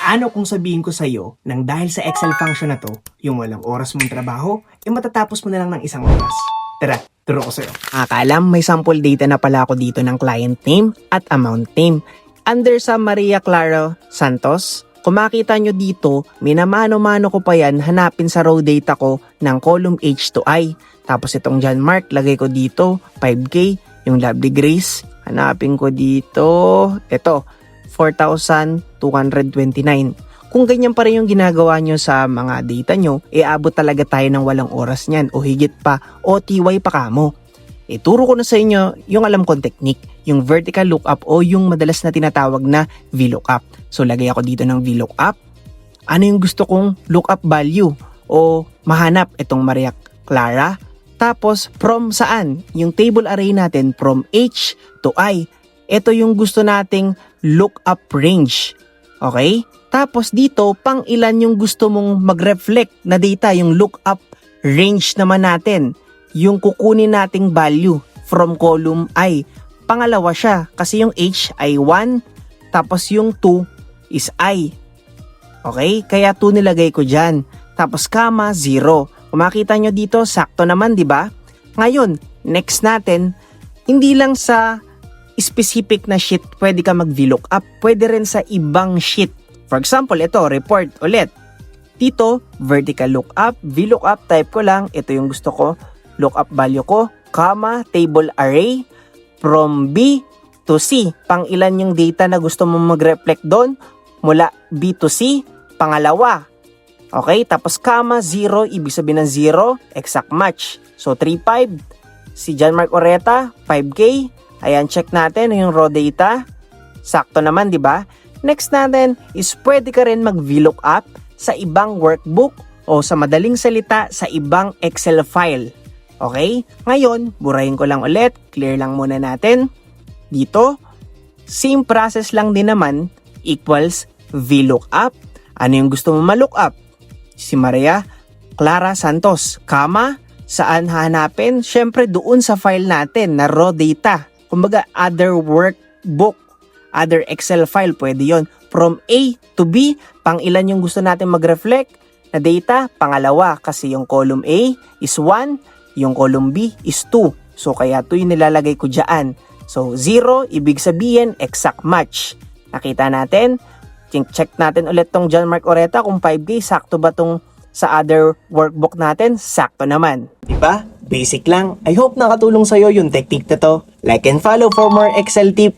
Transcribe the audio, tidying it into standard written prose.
Paano kung sabihin ko sa'yo nang dahil sa Excel function na to, yung walang oras mong trabaho, matatapos mo na lang ng isang oras? Tara, turo ko sa'yo. Akala may sample data na pala ako dito ng client name at amount name. Under sa Maria Clara Santos, kung makita nyo dito, minamano-mano ko pa yan hanapin sa row data ko ng column H to I. Tapos itong John Mark, lagay ko dito, 5K, yung Lovely Grace, hanapin ko dito, ito, 4,229. Kung ganyan pa rin yung ginagawa nyo sa mga data nyo, abot talaga tayo ng walang oras niyan o higit pa o TY pa kamo. Turo ko na sa inyo yung alam kong technique, yung vertical lookup o yung madalas na tinatawag na VLOOKUP. So lagay ako dito ng VLOOKUP. Ano yung gusto kong lookup value o mahanap itong Maria Clara? Tapos from saan? Yung table array natin from H to I. Ito yung gusto nating lookup range. Okay? Tapos dito, pang ilan yung gusto mong mag-reflect na data, yung lookup range naman natin. Yung kukunin nating value from column I. Pangalawa siya kasi yung H ay 1, tapos yung 2 is I. Okay? Kaya 2 nilagay ko dyan. Tapos comma, 0. Kung makita nyo dito, sakto naman, di ba? Ngayon, next natin, hindi lang sa specific na sheet pwede ka mag-VLOOKUP. Pwede rin sa ibang sheet. For example, ito, report ulit. Dito, vertical lookup, VLOOKUP, type ko lang. Ito yung gusto ko. Lookup value ko, comma, table array, from B to C. Pang ilan yung data na gusto mong mag-reflect doon? Mula B to C, pangalawa. Okay, tapos comma, 0, ibig sabihin ng 0, exact match. So, 3.5, si John Mark Oreta, 5K. Ayan, check natin yung raw data. Sakto naman, di ba? Next natin is pwede ka rin mag-VLOOKUP sa ibang workbook o sa madaling salita sa ibang Excel file. Okay? Ngayon, burahin ko lang ulit. Clear lang muna natin. Dito, same process lang din naman equals VLOOKUP. Ano yung gusto mo ma-lookup? Si Maria Clara Santos, comma, saan hahanapin? Syempre doon sa file natin na raw data. Kumbaga, other workbook, other Excel file, pwede yon. From A to B, pang ilan yung gusto natin mag-reflect na data? Pangalawa, kasi yung column A is 1, yung column B is 2. So, kaya 2 yung nilalagay ko dyan. So, 0, ibig sabihin, exact match. Nakita natin, check natin ulit tong John Mark Oreta kung 5K, sakto ba tong sa other workbook natin? Sakto naman. Diba? Basic lang. I hope nakatulong sa'yo yung technique na to. Like and follow for more Excel tip.